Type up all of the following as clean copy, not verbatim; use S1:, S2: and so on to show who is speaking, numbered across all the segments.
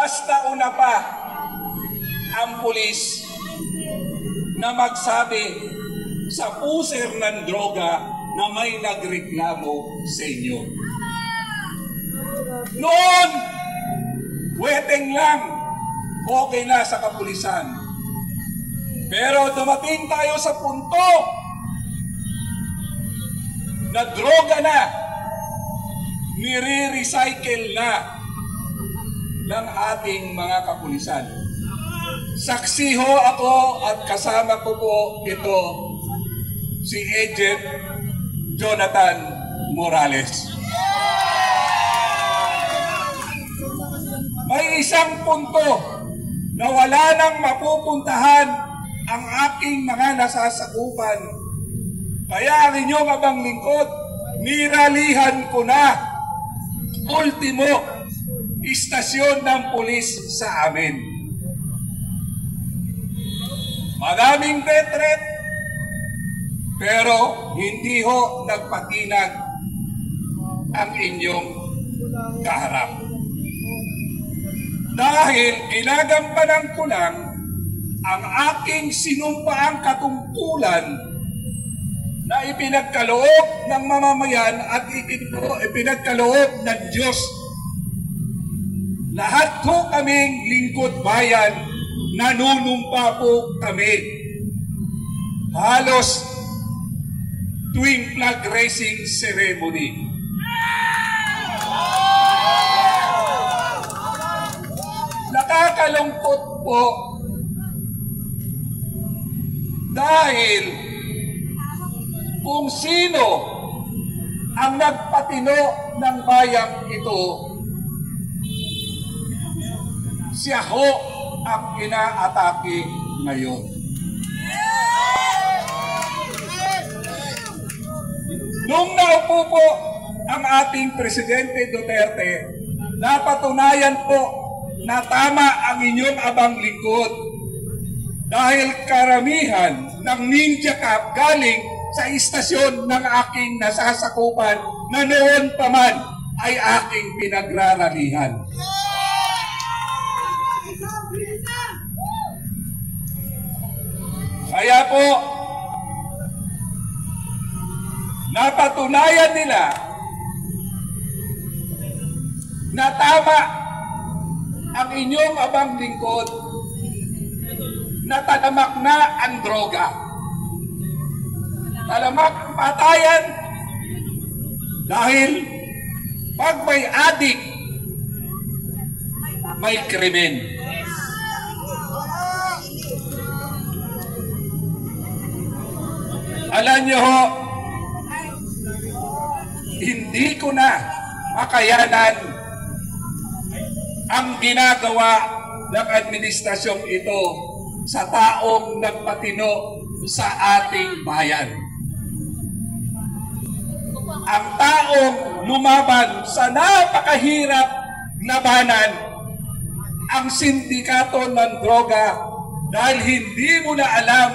S1: mas nauna pa ang pulis na magsabi sa puser ng droga na may nagreklamo sa inyo. Noon, weteng lang, okay na sa kapulisan. Pero dumating tayo sa punto na droga na, nire-recycle na ng ating mga kapulisan. Saksi ho ako at kasama ko po ito si Agent Jonathan Morales. May isang punto na wala nang mapupuntahan ang aking mga nasasakupan. Kaya ang inyong abang lingkod, niralihan ko na ultimo istasyon ng pulis sa amin. Maraming death threat, pero hindi ho nagpatinag ang inyong kaharap. Dahil ginagampanan ko lang ang aking sinumpaang katungkulan na ipinagkaloob ng mamamayan at ipinagkaloob ng Diyos. Lahat po kaming lingkod bayan, nanunumpa po kami. Halos tuwing flag raising ceremony. Nakakalungkot po dahil kung sino ang nagpatino ng bayang ito, siya ho ang inaatake ngayon. Nung naupo po ang ating Presidente Duterte, napatunayan po na tama ang inyong abang lingkod dahil karamihan ng Ninja Cup galing sa istasyon ng aking nasasakupan na noon pa man ay aking pinagraralihan. Kaya po, napatunayan nila na tama ang inyong abang lingkod na talamak na ang droga. Talamak ang patayan dahil pag may adik, may krimen. Alam niyo ho, hindi ko na makayanan ang ginagawa ng administrasyong ito sa taong nagpatino sa ating bayan. Ang taong lumaban sa napakahirap labanan ang sindikato ng droga dahil hindi mo na alam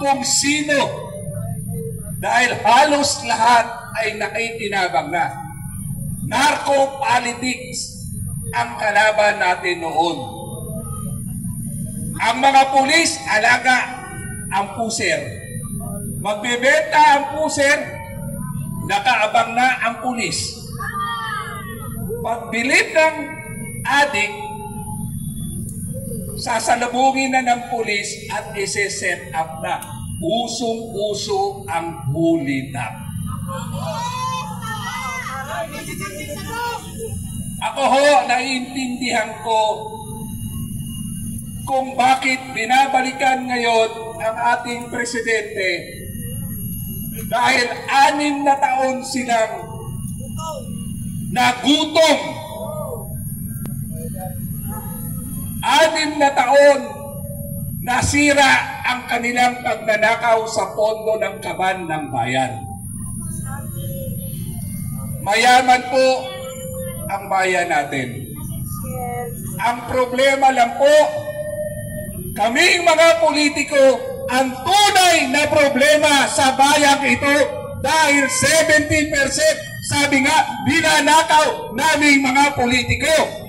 S1: kung sino. Dahil halos lahat ay nakikinabang na. Narco-politics ang kalaban natin noon. Ang mga pulis, alaga ang puser. Magbebenta ang puser, nakaabang na ang pulis. Pagbilib ng adik, sasalubungin na ng pulis at isi-set up na. Usong-uso ang hulita. Ako ho, naiintindihan ko kung bakit binabalikan ngayon ang ating presidente dahil 6 na taon silang nagutom. 6 na taon nasira ang kanilang pagnanakaw sa pondo ng kaban ng bayan. Mayaman po ang bayan natin. Ang problema lang po, kaming mga politiko, ang tunay na problema sa bayang ito dahil 70% sabi nga, binanakaw naming mga politiko.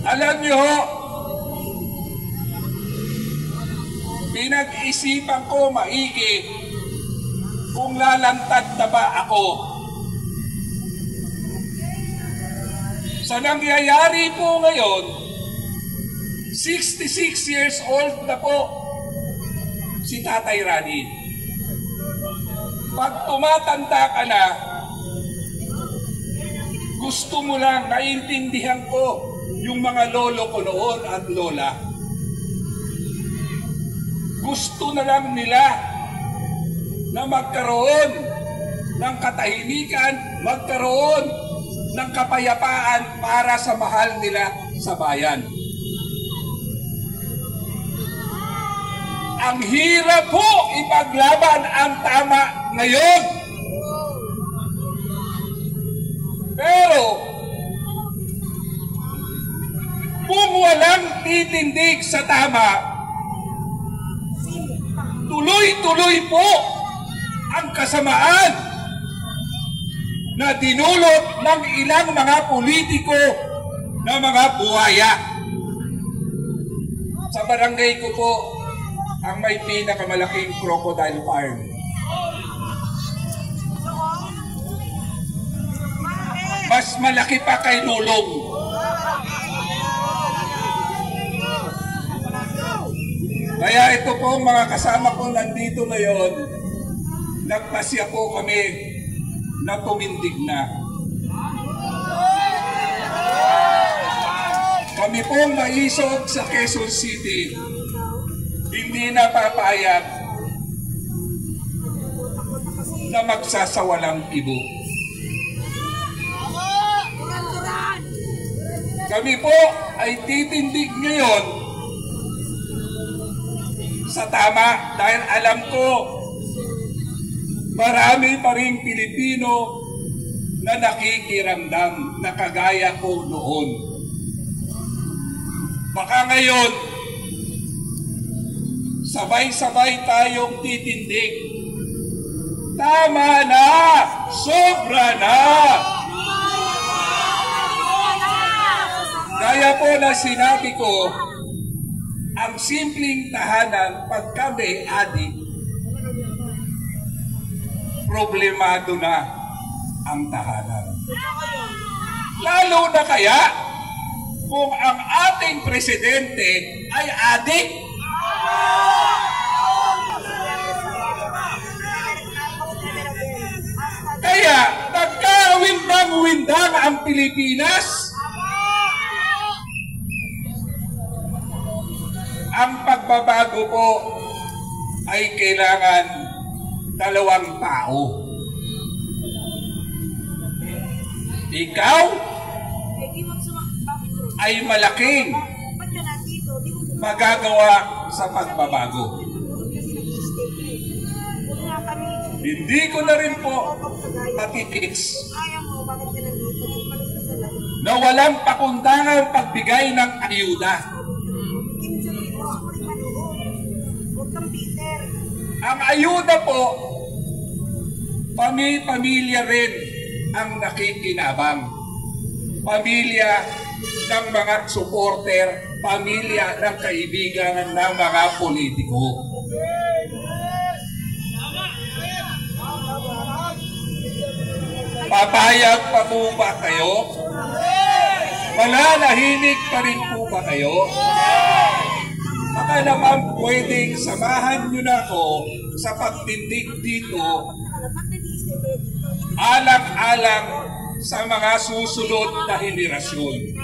S1: Alam nyo, pinag-isipan ko maigi kung lalantad na ba ako. Sa nangyayari po ngayon, 66 years old na po si Tatay Rani. Pag tumatanda ka na, gusto mo lang, naiintindihan ko yung mga lolo ko noon at lola. Gusto na lang nila na magkaroon ng katahimikan, magkaroon ng kapayapaan para sa mahal nila sa bayan. Ang hirap po ipaglaban ang tama ngayon. Pero kung walang titindig sa tama, tuloy-tuloy po ang kasamaan na dinulot ng ilang mga politiko na mga buhaya. Sa barangay ko po, ang may pinakamalaking crocodile farm. Mas malaki pa kay Lulong. Kaya ito po mga kasama ko nandito ngayon, nagpasya po kami na tumindig na. Kami pong maisog sa Quezon City, hindi na papayag na magsasawalang ibo. Kami po ay titindig ngayon sa tama dahil alam ko marami pa ring Pilipino na nakikiramdam na kagaya ko noon. Baka ngayon, sabay-sabay tayong titindig. Tama na! Sobra na! Kaya po na sinabi ko, ang simpleng tahanan pag kami adik, problemado na ang tahanan. Lalo na kaya kung ang ating presidente ay adik. Kaya nagkawindang-windang ang Pilipinas. Ang pagbabago po ay kailangan dalawang tao. Ikaw ay malaking magagawa sa pagbabago. Hindi ko na rin po matitiis na walang pakundangang pagbigay ng ayuda. Ang ayuda po, pamilya rin ang nakikinabang. Pamilya ng mga supporter, pamilya ng kaibigan ng mga politiko. Papayag pa po ba kayo? Mananahimik pa rin po ba kayo? Baka naman pwedeng samahan nyo na ako sa pagtindig dito alang-alang sa mga susunod na henerasyon.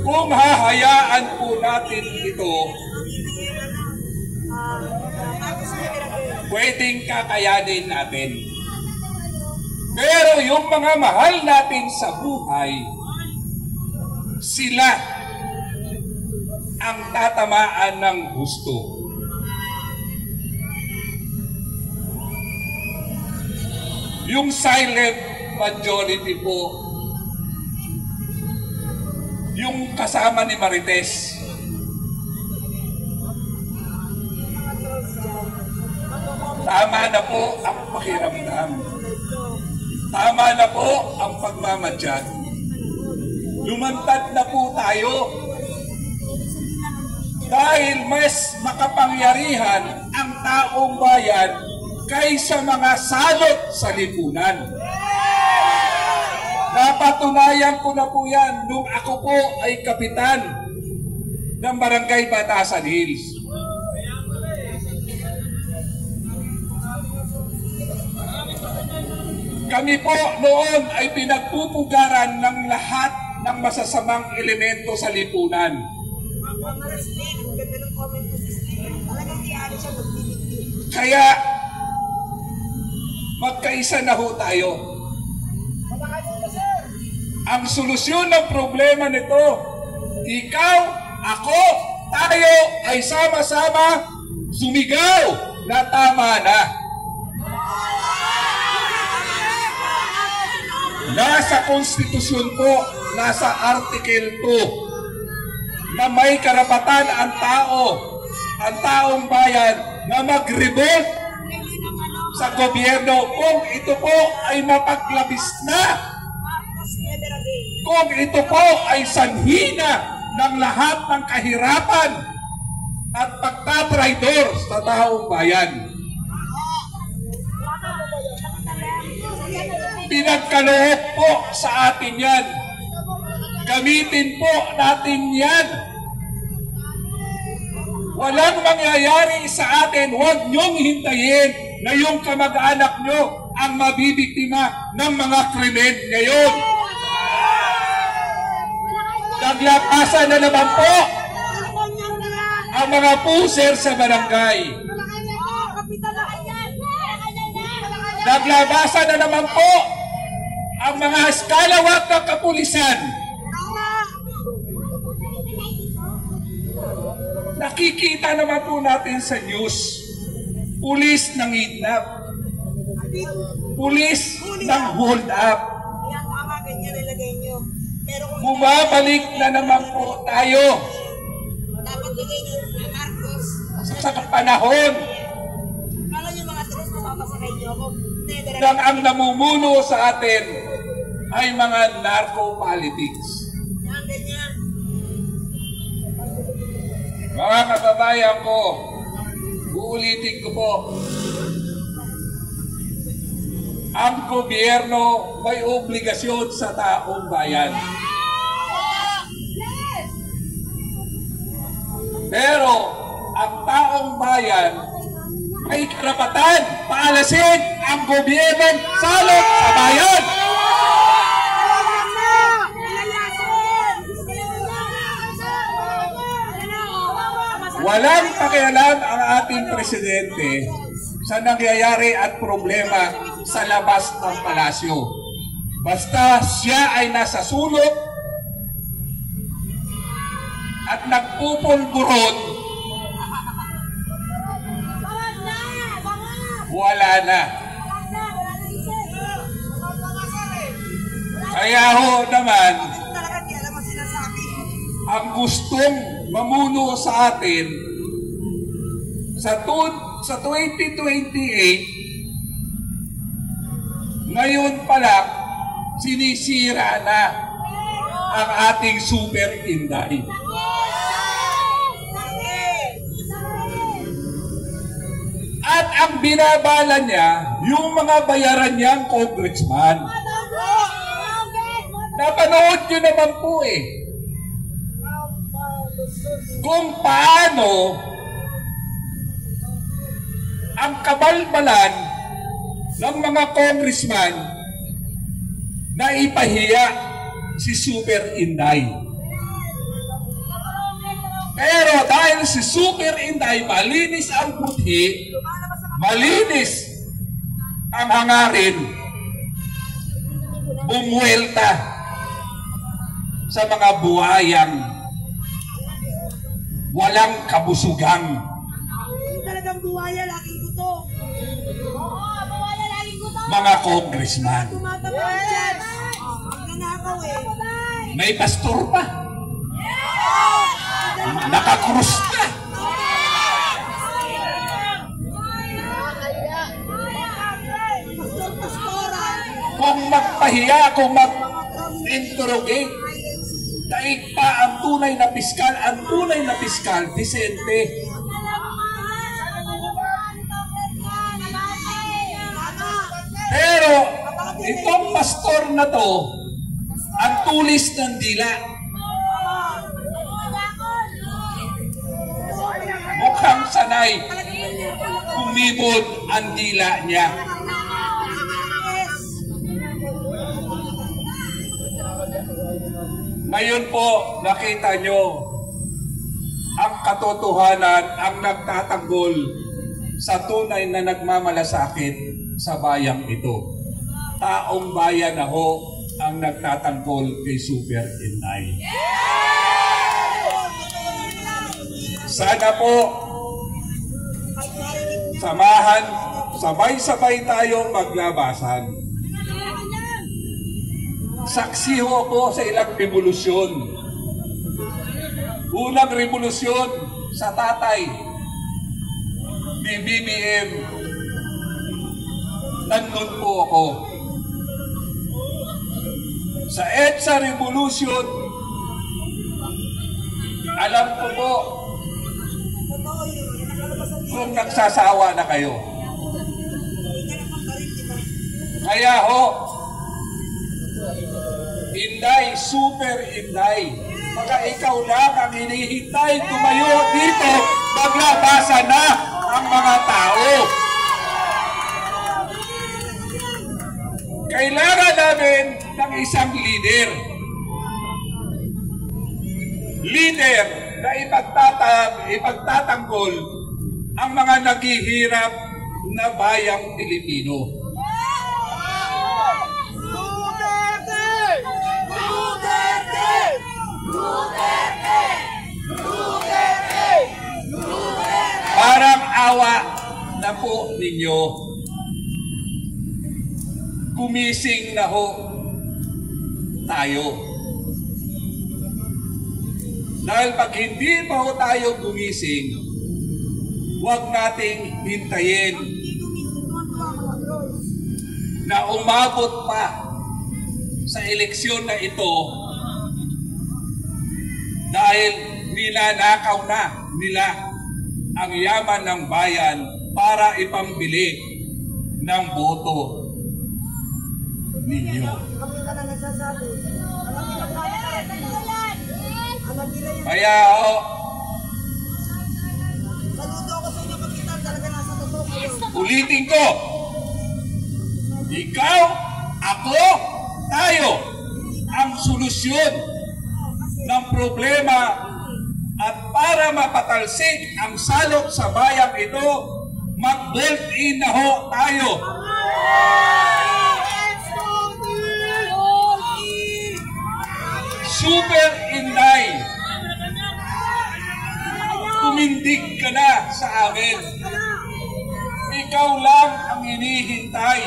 S1: Kung hahayaan po natin ito, pwedeng kakayanin natin. Pero yung mga mahal natin sa buhay, sila ang tatamaan ng gusto. Yung silent majority po, yung kasama ni Marites, tama na po ang pakiramdam. Tama na po ang pagmamadyan. lumantad na po tayo. Dahil mas makapangyarihan ang taong bayan kaysa mga salot sa lipunan. Napatunayan ko na po yan nung ako po ay kapitan ng Barangay Batasan Hills. Kami po noon ay pinagpupugaran ng lahat ng masasamang elemento sa lipunan. Kaya magkaisa na ho tayo. Ang solusyon ng problema nito, ikaw, ako, tayo ay sama-sama sumigaw na tama na. Nasa konstitusyon po, nasa Article 2, na may karapatan ang taong bayan na mag-revolt sa gobyerno kung ito po ay mapaglabis na, kung ito po ay sanhina ng lahat ng kahirapan at pagtatraidor sa taong bayan. Pinagkaloob po sa atin yan. Gamitin po natin yan. Walang mangyayari sa atin. Huwag niyong hintayin na yung kamag-anak niyo ang mabibiktima ng mga krimen ngayon. Naglapasan na naman po ang mga puser sa barangay. Naglabasan na naman po ang mga eskalawat ng kapulisan. Nakikita naman po natin sa news, pulis ng kidnap, pulis ng hold up. Bumabalik na naman po tayo sa panahon nang ang namumuno sa atin ay mga narco-politics. Mga kababayan ko, uulitin ko po, ang gobyerno may obligasyon sa taong bayan. Pero ang taong bayan ay karapatan paalasin ang gobyernong salot sa bayan. Walang pakialam ang ating presidente sa nangyayari at problema sa labas ng palasyo. Basta siya ay nasa sulok at nagpupulburon, wala na. Kaya ho naman, ang gustong mamuno sa atin sa 2028, ngayon pala sinisira na ang ating Super Inday. At ang binabala niya, yung mga bayaran niyang congressman. Napanood nyo naman po kung paano ang kabalbalan ng mga congressman na ipahiya si Super Inday. Pero dahil si Super Inday malinis ang buti, malinis ang hangarin, bumuelta sa mga buhayang walang kabusugang.
S2: Talagang buhaya, laging guto. Oo, buhaya, laging guto.
S1: Mga congressman.
S2: Tumatapang dyan. Ang nanakaw
S1: May pastor pa. Nakakrus ka. Kung magpahiya, kung mag-interrogate daig pa ang tunay na piskal. Ang tunay na piskal, disente. Pero itong pastor na to, ang tulis ng dila. Mukhang sanay kumibod ang dila niya. Ngayon po, nakita nyo ang katotohanan ang nagtatanggol sa tunay na nagmamalasakit sa bayang ito. Taong bayan na ho ang nagtatanggol kay Super Inday. Sana po samahan, sabay-sabay tayong maglabasan. Saksi ho ako sa ilang revolusyon. Unang revolusyon sa tatay ni BBM. Nandun po ako. Sa EDSA Revolution, alam ko po kung nagsasawa na kayo. Kaya ho, Inday, Super Inday, baka ikaw lang ang hinihintay tumayo dito, maglabasan na ang mga tao. Kailangan namin ng isang leader. Leader na ipagtatanggol ang mga naghihirap na bayang Pilipino. Parang awa na po ninyo. Gumising na ho tayo. Dahil pag hindi pa ho tayo gumising, huwag nating hintayin na umabot pa sa eleksyon na ito dahil ninanakaw na nila ang yaman ng bayan para ipambili ng boto ninyo. Kaya ulitin ko, ikaw, ako, tayo ang solusyon ng problema at para mapatalsik ang salot sa bayang ito, mag-bolt in na ho tayo. Super Inday, tumindig ka na sa amin. Ikaw lang ang hinihintay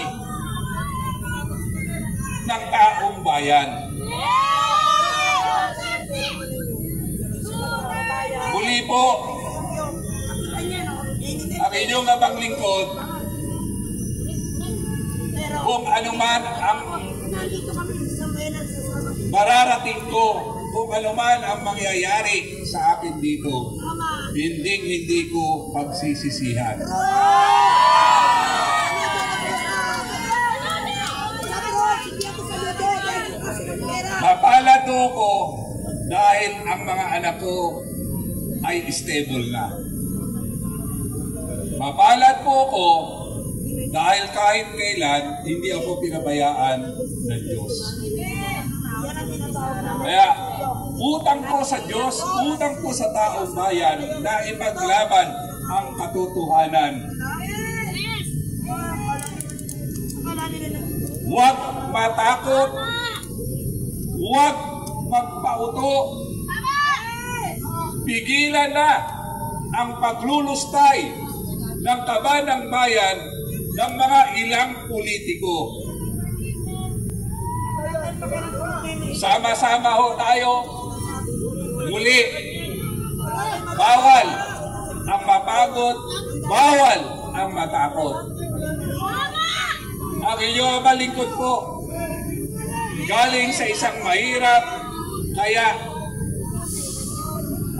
S1: ng taong bayan. Muli po, ang inyong abang lingkod, kung anuman ang mararating ko, kung anuman ang mangyayari sa akin dito, hindi ko pagsisisihan. Mapalad ko dahil ang mga anak ko ay stable na. Mapalad po ko dahil kahit kailan hindi ako pinabayaan ng Diyos. Kaya utang ko sa Diyos, utang ko sa taong bayan na ipaglaban ang katotohanan. Huwag matakot, huwag magpauto. Pigilan na ang paglulustay ng kaba ng bayan ng mga ilang politiko. Sama-sama ho tayo. Muli, bawal ang mapagod, bawal ang matakot. Ang inyong malingkod po, galing sa isang mahirap, kaya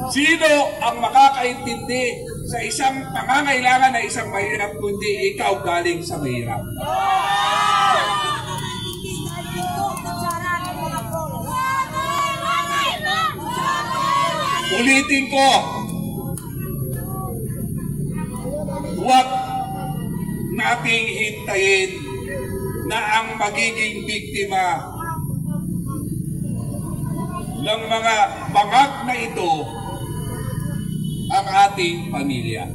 S1: Sino ang makakaintindi sa isang pangangailangan na isang mahirap kundi ikaw galing sa mahirap? Ulitin ko, huwag nating hintayin na ang magiging biktima ng mga bangag na ito ang ating pamilya.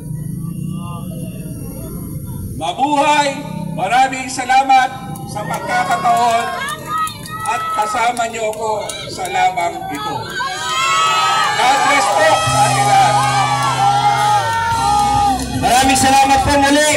S1: Mabuhay! Maraming salamat sa pagkakataon at kasama niyo ako sa labang ito. God bless po sa ating lahat.
S3: Maraming salamat po muli.